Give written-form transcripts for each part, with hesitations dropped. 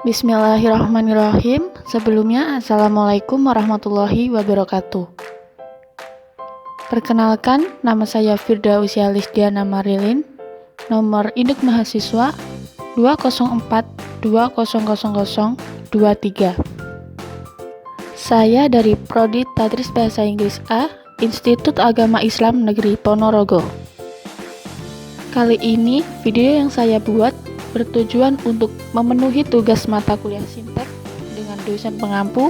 Bismillahirrahmanirrahim. Sebelumnya, Assalamualaikum warahmatullahi wabarakatuh. Perkenalkan, nama saya Firdausia Lisdiana Marilyn, nomor induk mahasiswa 204200023. Saya dari Prodi Tadris Bahasa Inggris A, Institut Agama Islam Negeri Ponorogo. Kali ini, video yang saya buat bertujuan untuk memenuhi tugas mata kuliah Sintek dengan dosen pengampu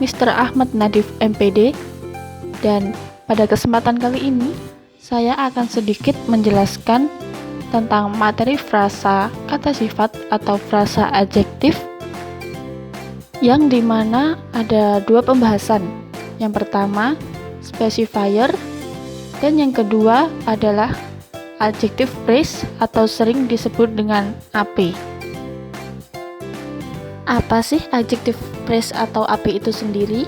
Mr. Ahmad Nadif MPD, dan pada kesempatan kali ini saya akan sedikit menjelaskan tentang materi frasa kata sifat atau frasa adjektif, yang dimana ada dua pembahasan. Yang pertama specifier, dan yang kedua adalah adjective phrase atau sering disebut dengan AP. Apa sih adjective phrase atau AP itu sendiri?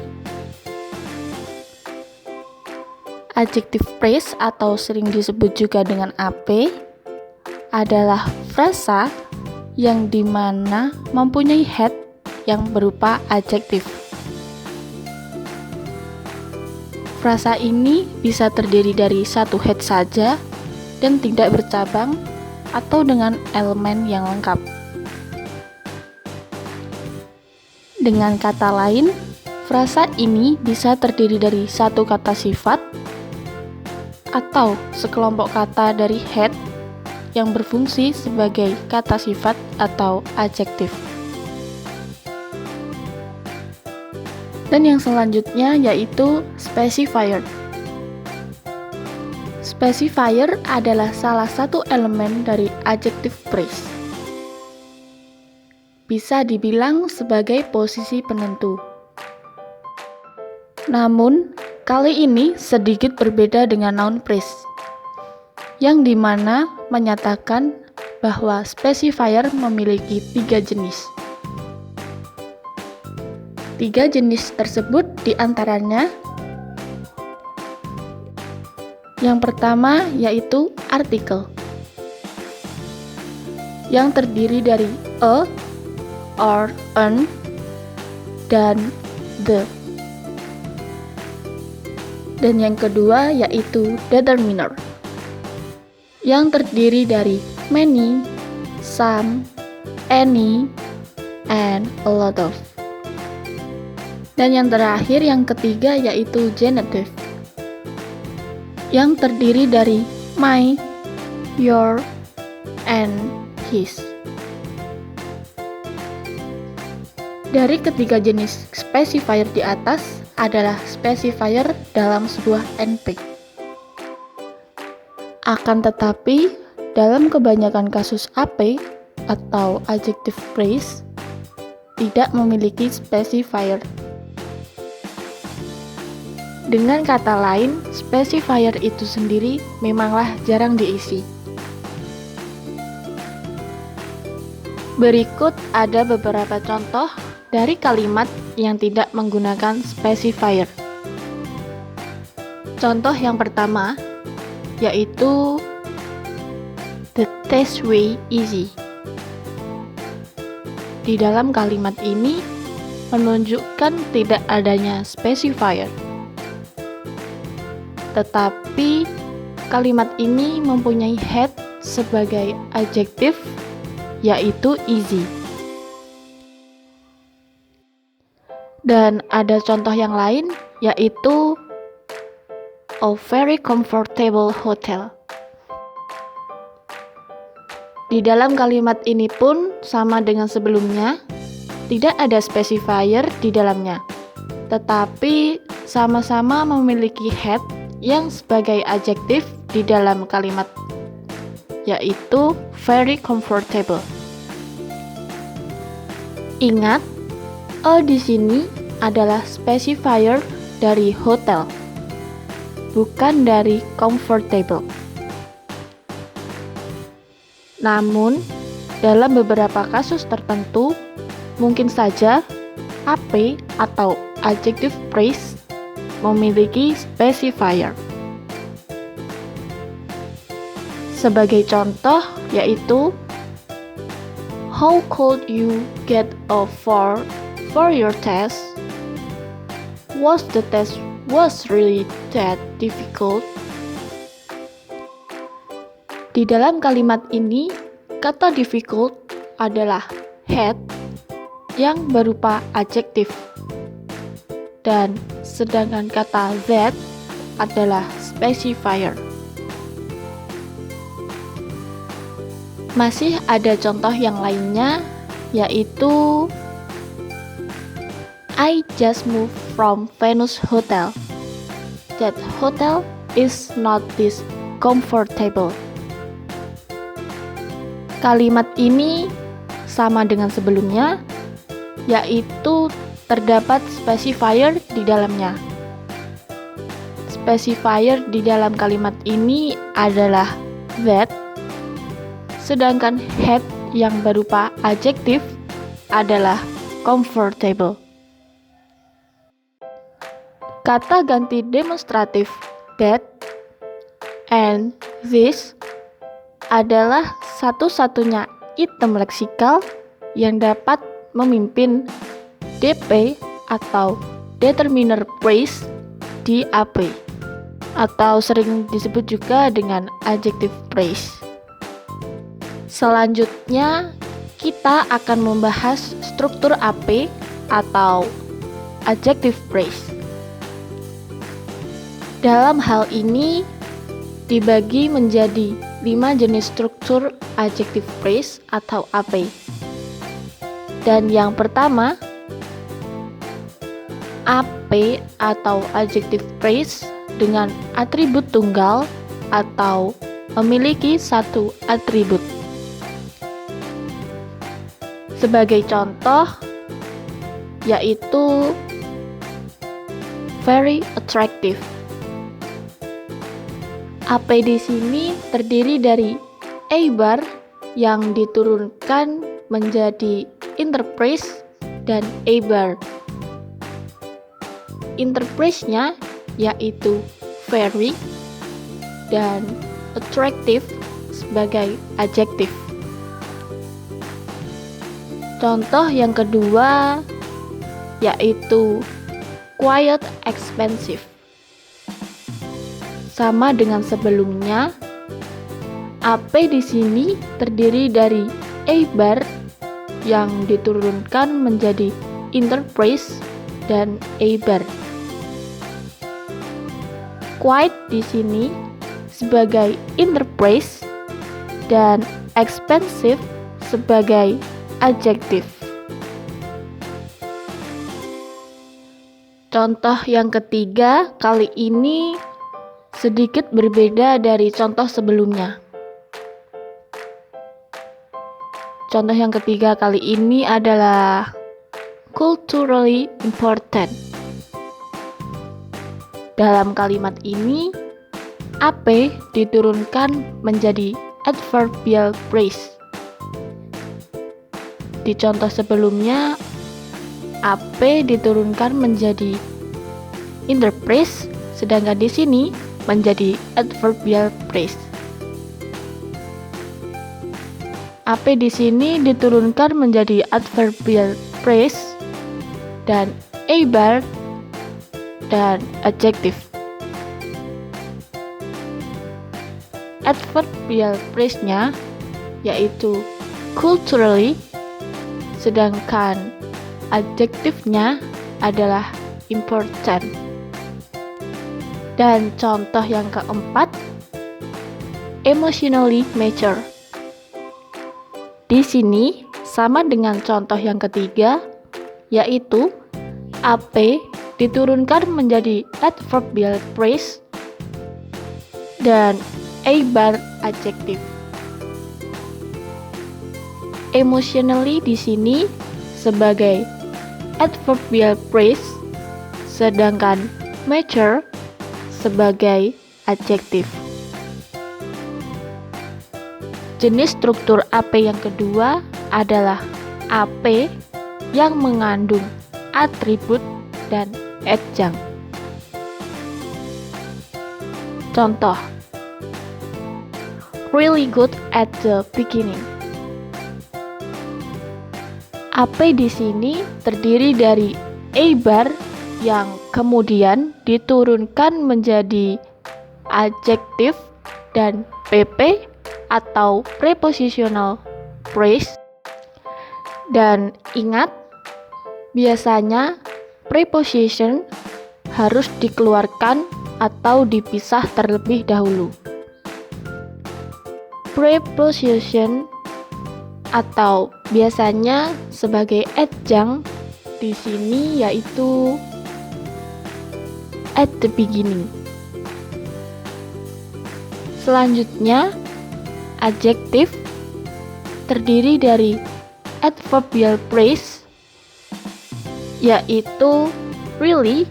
Adjective phrase atau sering disebut juga dengan AP adalah frasa yang dimana mempunyai head yang berupa adjektif. Frasa ini bisa terdiri dari satu head saja dan tidak bercabang atau dengan elemen yang lengkap. Dengan kata lain, frasa ini bisa terdiri dari satu kata sifat atau sekelompok kata dari head yang berfungsi sebagai kata sifat atau adjektif. Dan yang selanjutnya yaitu specifier. Specifier adalah salah satu elemen dari adjective phrase. Bisa dibilang sebagai posisi penentu. Namun, kali ini sedikit berbeda dengan noun phrase, yang dimana menyatakan bahwa specifier memiliki 3 jenis. 3 jenis tersebut diantaranya: yang pertama yaitu artikel, yang terdiri dari a, or, an, dan the. Dan yang kedua yaitu determiner, yang terdiri dari many, some, any, and a lot of. Dan yang terakhir, yang ketiga yaitu genitive, yang terdiri dari my, your, and his. Dari ketiga jenis specifier di atas adalah specifier dalam sebuah NP. Akan tetapi, dalam kebanyakan kasus AP atau adjective phrase tidak memiliki specifier. Dengan kata lain, specifier itu sendiri memanglah jarang diisi. Berikut ada beberapa contoh dari kalimat yang tidak menggunakan specifier. Contoh yang pertama yaitu the test way easy. Di dalam kalimat ini menunjukkan tidak adanya specifier. Tetapi kalimat ini mempunyai head sebagai adjektif yaitu easy. Dan ada contoh yang lain yaitu a very comfortable hotel. Di dalam kalimat ini pun sama dengan sebelumnya, tidak ada specifier di dalamnya, tetapi sama-sama memiliki head yang sebagai adjektif di dalam kalimat, yaitu very comfortable. Ingat, a di sini adalah specifier dari hotel, bukan dari comfortable. Namun, dalam beberapa kasus tertentu, mungkin saja AP atau adjective phrase memiliki specifier. Sebagai contoh yaitu How could you get a 4 for your test? Was the test really that difficult? Di dalam kalimat ini, kata difficult adalah had yang berupa adjektif, dan sedangkan kata that adalah specifier. Masih ada contoh yang lainnya, yaitu I just moved from Venus Hotel. That hotel is not this comfortable. Kalimat ini sama dengan sebelumnya, yaitu terdapat specifier di dalamnya. Specifier di dalam kalimat ini adalah that, sedangkan had yang berupa adjektif adalah comfortable. Kata ganti demonstratif that and this adalah satu-satunya item leksikal yang dapat memimpin DP atau determiner phrase di AP, atau sering disebut juga dengan adjective phrase. Selanjutnya, kita akan membahas struktur AP atau adjective phrase. Dalam hal ini, dibagi menjadi 5 jenis struktur adjective phrase atau AP. Dan yang pertama, AP atau adjective phrase dengan atribut tunggal atau memiliki satu atribut. Sebagai contoh, yaitu very attractive. AP di sini terdiri dari A bar yang diturunkan menjadi interphrase dan A bar. Interphrase-nya yaitu very dan attractive sebagai adjektif. Contoh yang kedua yaitu quite expensive. Sama dengan sebelumnya, AP di sini terdiri dari A bar yang diturunkan menjadi interphrase dan A bar. Quite di sini sebagai interphrase dan expensive sebagai adjektif. Contoh yang ketiga kali ini sedikit berbeda dari contoh sebelumnya. Contoh yang ketiga kali ini adalah culturally important. Dalam kalimat ini, AP diturunkan menjadi adverbial phrase. Di contoh sebelumnya, AP diturunkan menjadi interphrase, sedangkan di sini menjadi adverbial phrase. AP di sini diturunkan menjadi adverbial phrase dan A bar dan adjektif. Adverbial phrase-nya yaitu culturally, sedangkan adjektifnya adalah important. Dan contoh yang keempat, emotionally mature. Di sini sama dengan contoh yang ketiga, yaitu AP diturunkan menjadi adverbial phrase dan A bar adjektif. Emotionally di sini sebagai adverbial phrase, sedangkan mature sebagai adjektif. Jenis struktur AP yang kedua adalah AP yang mengandung atribut dan adjunct. Contoh, really good at the beginning. AP di sini terdiri dari a bar yang kemudian diturunkan menjadi adjective dan pp atau prepositional phrase. Dan ingat, biasanya preposition harus dikeluarkan atau dipisah terlebih dahulu. Preposition atau biasanya sebagai adjunct di sini yaitu at the beginning. Selanjutnya, adjective terdiri dari adverbial phrase yaitu really.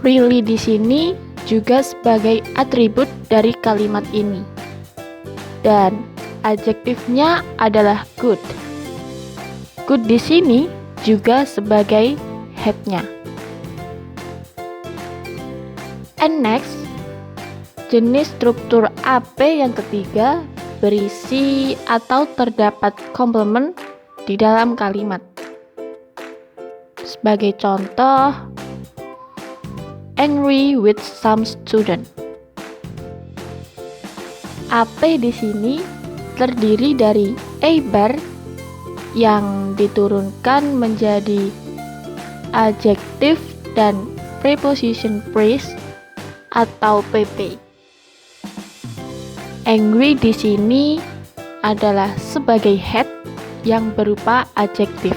Really di sini juga sebagai atribut dari kalimat ini. Dan adjektifnya adalah good. Good di sini juga sebagai headnya. And next, jenis struktur AP yang ketiga berisi atau terdapat komplement di dalam kalimat. Sebagai contoh, angry with some student. AP di sini terdiri dari a bar yang diturunkan menjadi adjective dan preposition phrase atau pp. Angry di sini adalah sebagai head yang berupa adjective.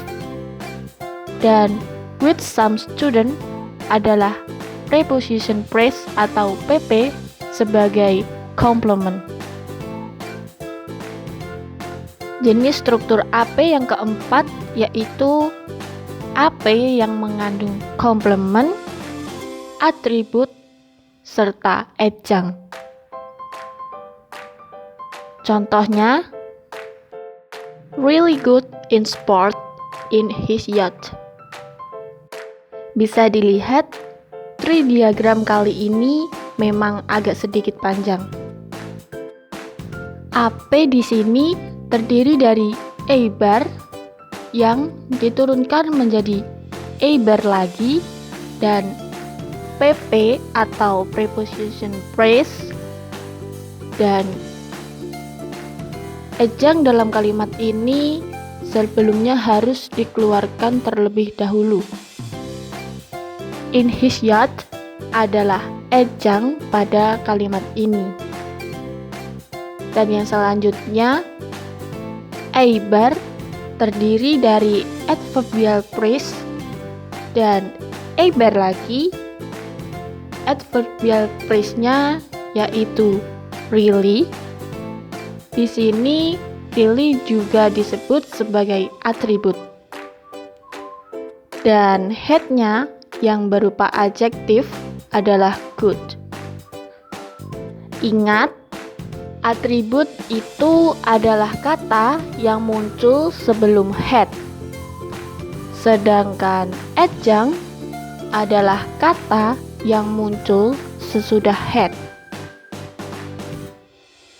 Dan with some student adalah preposition phrase atau pp sebagai complement. Jenis struktur AP yang keempat yaitu AP yang mengandung komplement, atribut, serta adjunct. Contohnya, really good in sport in his yacht. Bisa dilihat, tree diagram kali ini memang agak sedikit panjang. AP di sini terdiri dari a bar yang diturunkan menjadi a bar lagi dan pp atau preposition phrase, dan adjunct dalam kalimat ini sebelumnya harus dikeluarkan terlebih dahulu. In his yacht adalah adjunct pada kalimat ini. Dan yang selanjutnya, a bar terdiri dari adverbial phrase dan a bar lagi. Adverbial phrase-nya yaitu really. Di sini really juga disebut sebagai atribut. Dan head-nya yang berupa adjective adalah good. Ingat, atribut itu adalah kata yang muncul sebelum head. Sedangkan adjunct adalah kata yang muncul sesudah head.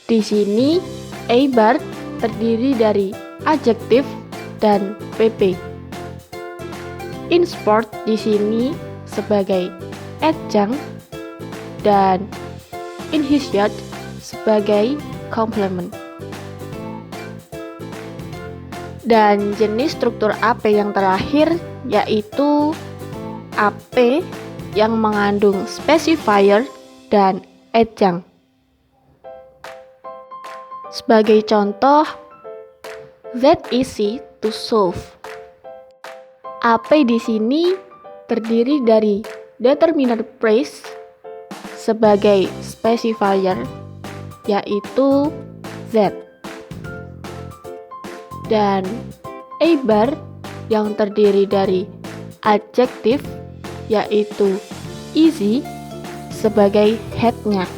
Di sini a bar terdiri dari adjective dan pp. In sport di sini sebagai adjunct dan in his yacht sebagai complement. Dan jenis struktur AP yang terakhir yaitu AP yang mengandung specifier dan adjunct. Sebagai contoh, that easy to solve. AP di sini terdiri dari determiner phrase sebagai specifier yaitu that, dan a bar yang terdiri dari adjective yaitu easy sebagai headnya,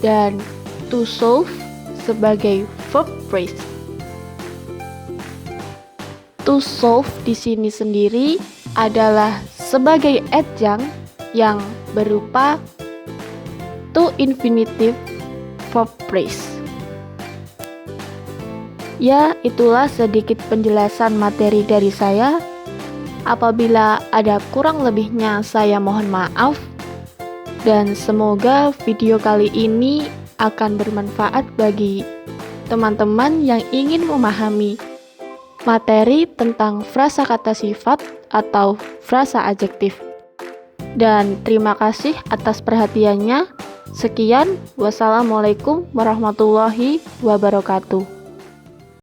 dan to solve sebagai verb phrase. To solve di sini sendiri adalah sebagai adjunct yang berupa to infinitive verb phrase. Ya, itulah sedikit penjelasan materi dari saya. Apabila ada kurang lebihnya, saya mohon maaf. Dan semoga video kali ini akan bermanfaat bagi teman-teman yang ingin memahami materi tentang frasa kata sifat atau frasa adjektif. Dan terima kasih atas perhatiannya. Sekian, wassalamualaikum warahmatullahi wabarakatuh.